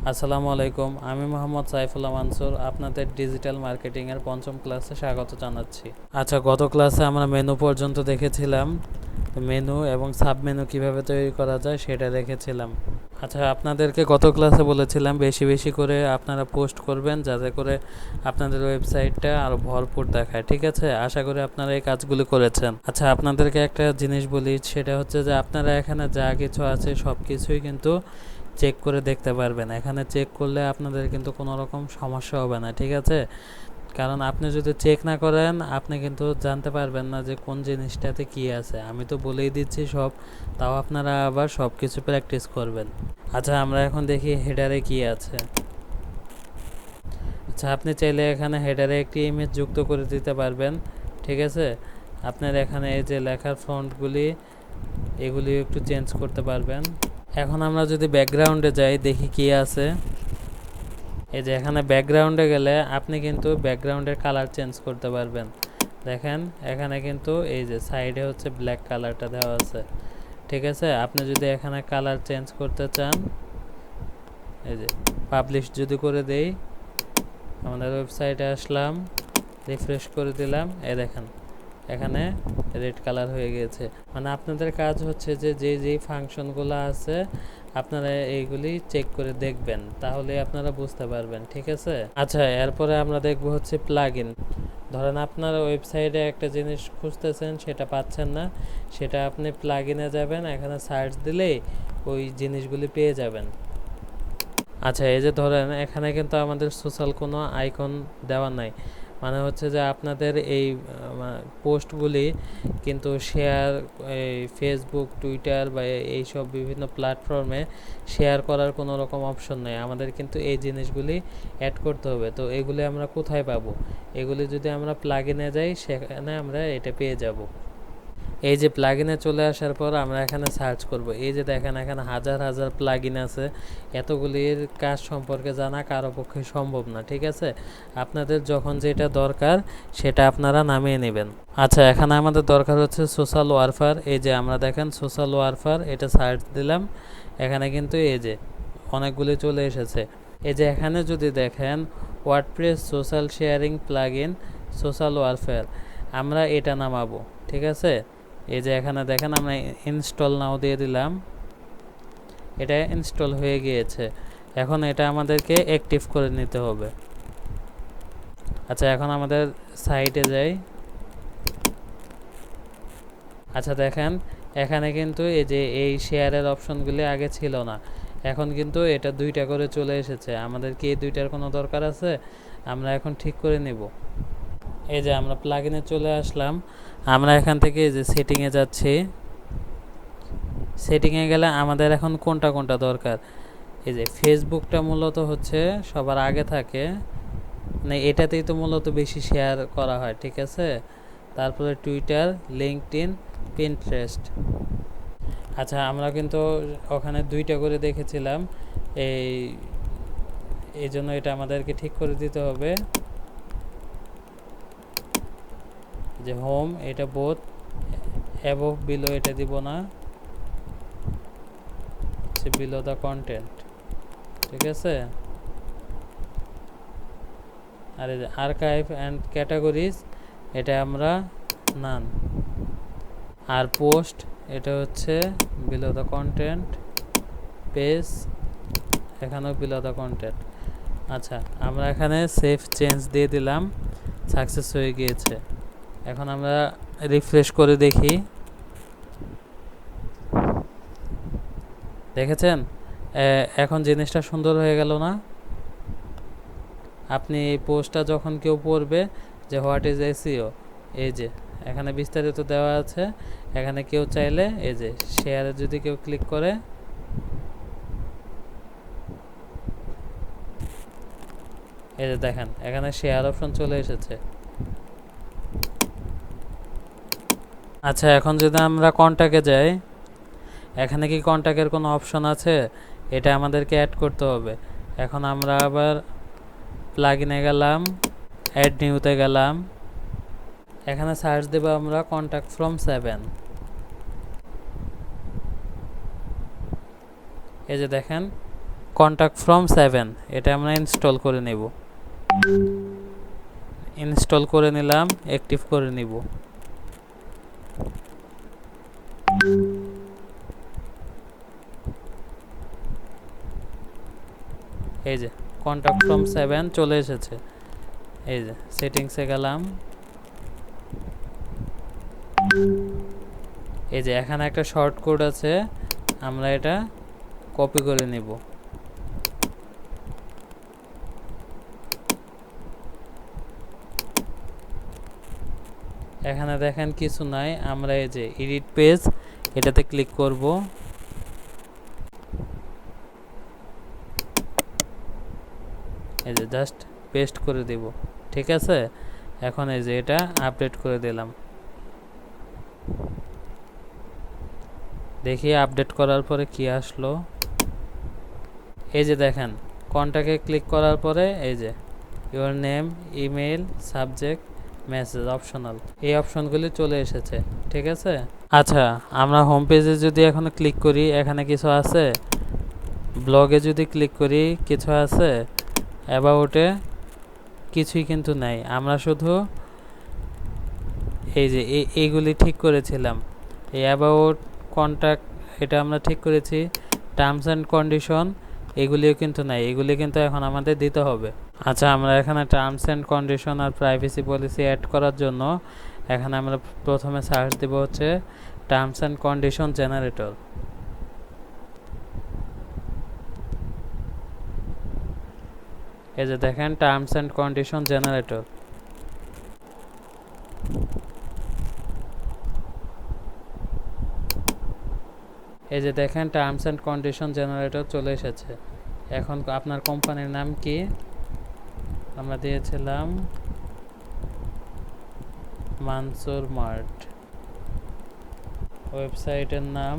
আসসালামু আলাইকুম, আমি মোহাম্মদ সাইফুল্লাহ মানসুর আপনাদের ডিজিটাল মার্কেটিং এর পঞ্চম ক্লাসে স্বাগত জানাচ্ছি। আচ্ছা, গত ক্লাসে আমরা মেনু পর্যন্ত দেখেছিলাম। মেনু এবং সাব মেনু কীভাবে তৈরি করা যায় সেটা দেখেছিলাম। আচ্ছা, আপনাদেরকে গত ক্লাসে বলেছিলাম বেশি বেশি করে আপনারা পোস্ট করবেন যাতে করে আপনাদের ওয়েবসাইটটা আরও ভরপুর দেখায়। ঠিক আছে, আশা করি আপনারা এই কাজগুলি করেছেন। আচ্ছা, আপনাদেরকে একটা জিনিস বলি, সেটা হচ্ছে যে আপনারা এখানে যা কিছু আছে সব কিছুই কিন্তু চেক করে দেখতে পারবেন। এখানে চেক করলে আপনাদের কিন্তু কোনো রকম সমস্যা হবে না। ঠিক আছে, কারণ আপনি যদি চেক না করেন আপনি কিন্তু জানতে পারবেন না যে কোন জিনিসটাতে কি আছে। আমি তো বলেই দিচ্ছি সব, তাও আপনারা আবার সব কিছু প্র্যাকটিস করবেন। আচ্ছা, আমরা এখন দেখি হেডারে কি আছে। আচ্ছা, আপনি চাইলে এখানে হেডারে একটি ইমেজ যুক্ত করে দিতে পারবেন। ঠিক আছে, আপনার এখানে এই যে লেখার ফন্টগুলি এগুলি একটু চেঞ্জ করতে পারবেন। এখন আমরা যদি ব্যাকগ্রাউন্ডে যাই দেখি কি আছে। এই যে এখানে ব্যাকগ্রাউন্ডে গেলে আপনি কিন্তু ব্যাকগ্রাউন্ডের কালার চেঞ্জ করতে পারবেন। দেখেন এখানে কিন্তু এই যে সাইডে হচ্ছে ব্ল্যাক কালারটা দেওয়া আছে। ঠিক আছে, আপনি যদি এখানে কালার চেঞ্জ করতে চান, এই যে পাবলিশ যদি করে দেই, আমাদের ওয়েবসাইটে আসলাম, রিফ্রেশ করে দিলাম, এই দেখেন এখানে রেড কালার হয়ে গিয়েছে। মানে আপনাদের কাজ হচ্ছে যে যেই ফাংশনগুলো আছে আপনারা এইগুলি চেক করে দেখবেন, তাহলে আপনারা বুঝতে পারবেন। ঠিক আছে, আচ্ছা এরপরে আমরা দেখব হচ্ছে প্লাগইন। ধরেন আপনার ওয়েবসাইটে একটা জিনিস খুঁজতেছেন, সেটা পাচ্ছেন না, সেটা আপনি প্লাগইনে যাবেন, এখানে সার্চ দিলেই ওই জিনিসগুলি পেয়ে যাবেন। আচ্ছা, এই যে ধরেন এখানে কিন্তু আমাদের সোশ্যাল কোনো আইকন দেওয়া নাই, মানে হচ্ছে যে আপনাদের এই পোস্টগুলি কিন্তু শেয়ার এই ফেসবুক, টুইটার বা এইসব বিভিন্ন প্ল্যাটফর্মে শেয়ার করার কোনো রকম অপশন নেই। আমাদের কিন্তু এই জিনিসগুলি অ্যাড করতে হবে। তো এগুলি আমরা কোথায় পাবো? এগুলি যদি আমরা প্লাগইনে যাই সেখানে আমরা এটা পেয়ে যাব। এই যে প্লাগইনে চলে আসার পর আমরা এখানে সার্চ করব। এই যে দেখেন এখানে হাজার হাজার প্লাগইন আছে, এতগুলির কাজ সম্পর্কে জানা কারো পক্ষে সম্ভব না। ঠিক আছে, আপনাদের যখন যেটা দরকার সেটা আপনারা নামিয়ে নেবেন। আচ্ছা, এখানে আমাদের দরকার হচ্ছে সোশ্যাল ওয়ারফেয়ার। এই যে আমরা দেখেন সোশ্যাল ওয়ারফেয়ার, এটা সার্চ দিলাম, এখানে কিন্তু এই যে অনেকগুলি চলে এসেছে। এই যে এখানে যদি দেখেন WordPress social sharing plugin social warfare, আমরা এটা নামাবো। ঠিক আছে, এই যে এখানে দেখেন আমরা ইনস্টল নাও দিয়ে দিলাম, এটা ইনস্টল হয়ে গিয়েছে। এখন এটা আমাদেরকে অ্যাক্টিভ করে নিতে হবে। আচ্ছা, এখন আমাদের সাইটে যাই। আচ্ছা দেখেন এখানে কিন্তু এই যে এই শেয়ারের অপশনগুলি আগে ছিল না, এখন কিন্তু এটা দুইটা করে চলে এসেছে। আমাদের কি এই দুইটার কোনো দরকার আছে? আমরা এখন ঠিক করে নেব। এই যে আমরা প্লাগইনে চলে আসলাম, আমরা এখান থেকে এই যে সেটিংয়ে যাচ্ছি। সেটিংয়ে গেলে আমাদের এখন কোনটা কোনটা দরকার, এই যে ফেসবুকটা মূলত হচ্ছে সবার আগে থাকে, মানে এটাতেই তো মূলত বেশি শেয়ার করা হয়। ঠিক আছে, তারপরে টুইটার, লিঙ্কডইন, পিন্টারেস্ট। আচ্ছা, আমরা কিন্তু ওখানে দুইটা করে দেখেছিলাম, এই জন্য এটা আমাদেরকে ঠিক করে দিতে হবে যে হোম, এটা বোথ, অ্যাবভ বিলো এটা দিব না, বিলো দ্য কন্টেন্ট। ঠিক আছে, আর এই যে আর্কাইভ অ্যান্ড ক্যাটাগরিজ এটা আমরা নান, আর পোস্ট এটা হচ্ছে বিলো দ্য কন্টেন্ট, পেজ এখানেও বিলো দ্য কন্টেন্ট। আচ্ছা, আমরা এখানে সেভ চেঞ্জ দিয়ে দিলাম, সাকসেস হয়ে গিয়েছে। এখন আমরা রিফ্রেশ করে দেখি, দেখেছেন এখন জিনিসটা সুন্দর হয়ে গেল না? আপনি এই পোস্টটা যখন কেউ পড়বে যে হোয়াট ইজ এসইও, এই যে এখানে বিস্তারিত দেওয়া আছে, এখানে কেউ চাইলে এই যে শেয়ারে যদি কেউ ক্লিক করে, এই যে দেখেন এখানে শেয়ার অপশন চলে এসেছে। আচ্ছা, এখন যদি আমরা কন্ট্যাক্টে যাই, এখানে কি কন্ট্যাক্টের কোনো অপশন আছে? এটা আমাদেরকে অ্যাড করতে হবে। এখন আমরা আবার প্লাগইনে গেলাম, অ্যাড নিউতে গেলাম, এখানে সার্চ দেব আমরা কন্ট্যাক্ট ফ্রম 7। এই যে দেখেন কন্ট্যাক্ট ফ্রম 7 এটা আমরা ইনস্টল করে নেব। ইনস্টল করে নিলাম, অ্যাক্টিভ করে নিব। এই যে কন্ট্যাক্ট ফ্রম 7 চলে এসেছে। এই যে সেটিংসে গেলাম, এই যে এখানে একটা শর্ট কোড আছে, আমরা এটা কপি করে নিব। এখানে দেখেন কিছু নাই, আমরা এই যে এডিট পেজ এটাতে ক্লিক করব। এই যে জাস্ট পেস্ট করে দেব, ঠিক আছে। এখন এই যে এটা আপডেট করে দিলাম, দেখি আপডেট করার পরে কি আসলো। এই যে দেখেন কন্ট্যাক্টে ক্লিক করার পরে এই যে your name, email, subject, message optional, এই অপশনগুলি চলে এসেছে, ঠিক আছে। আচ্ছা, আমরা হোম পেজে যদি এখন ক্লিক করি, এখানে কিছু আছে। ব্লগে যদি ক্লিক করি কিছু আছে, অ্যাবাউটে কিছুই কিন্তু নাই। আমরা শুধু এই যে এইগুলি ঠিক করেছিলাম, এই অ্যাবাউট, কন্ট্যাক্ট এটা আমরা ঠিক করেছি। টার্মস অ্যান্ড কন্ডিশন এগুলিও কিন্তু নাই, এগুলি কিন্তু এখন আমাদের দিতে হবে। আচ্ছা, আমরা এখানে টার্মস অ্যান্ড কন্ডিশন আর প্রাইভেসি পলিসি অ্যাড করার জন্য এখানে আমরা প্রথমে সার্চ দেব হচ্ছে টার্মস অ্যান্ড কন্ডিশন জেনারেটর। এই যে দেখেন টার্মস অ্যান্ড কন্ডিশন জেনারেটর। এই যে দেখেন টার্মস অ্যান্ড কন্ডিশন জেনারেটর চলে এসেছে। এখন আপনার কোম্পানির নাম কি? আমরা দিয়েছিলাম মানসুর মার্ট। ওয়েবসাইটের নাম,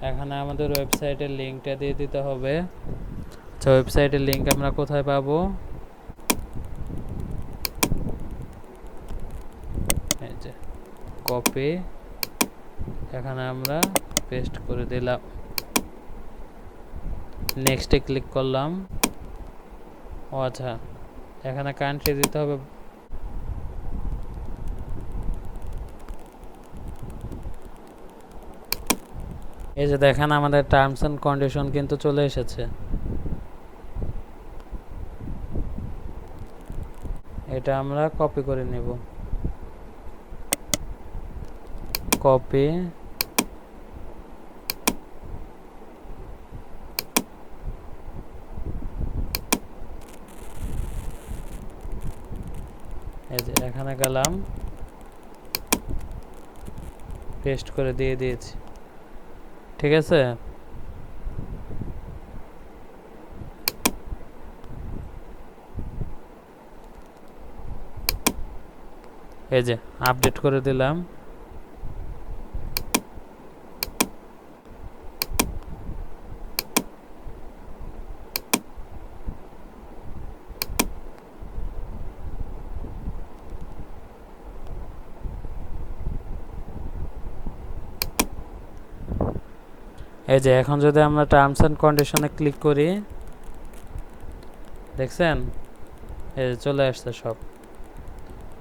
এখানে আমাদের ওয়েবসাইটের লিঙ্কটা দিয়ে দিতে হবে। আচ্ছা, ওয়েবসাইটের লিঙ্ক আমরা কোথায় পাবো? এই যে কপি, এখানে আমরা পেস্ট করে দিলাম, নেক্সটে ক্লিক করলাম। ও আচ্ছা, এখানে কান্ট্রি দিতে হবে। এই যে দেখেন আমাদের টার্মস অ্যান্ড কন্ডিশন কিন্তু চলে এসেছে। এটা আমরা কপি করে নেব, কপি, এই যে এখানে গেলাম, পেস্ট করে দিয়ে দিয়েছি, ঠিক আছে। এই যে আপডেট করে দিলাম। এই যে এখন যদি আমরা টার্মস অ্যান্ড কন্ডিশনে ক্লিক করি, দেখছেন এই যে চলে আসছে সব।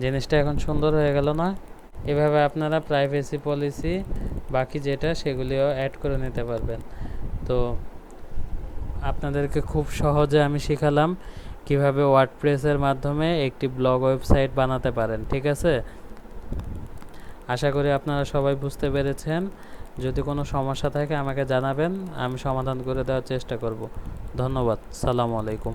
জিনিসটা এখন সুন্দর হয়ে গেল না? এভাবে আপনারা প্রাইভেসি পলিসি বাকি যেটা সেগুলিও অ্যাড করে নিতে পারবেন। তো আপনাদেরকে খুব সহজে আমি শেখালাম কিভাবে ওয়ার্ডপ্রেসের মাধ্যমে একটি ব্লগ ওয়েবসাইট বানাতে পারেন, ঠিক আছে। আশা করি আপনারা সবাই বুঝতে পেরেছেন। যদি কোনো সমস্যা থাকে আমাকে জানাবেন, আমি সমাধান করে দেওয়ার চেষ্টা করব। ধন্যবাদ। সালামু আলাইকুম।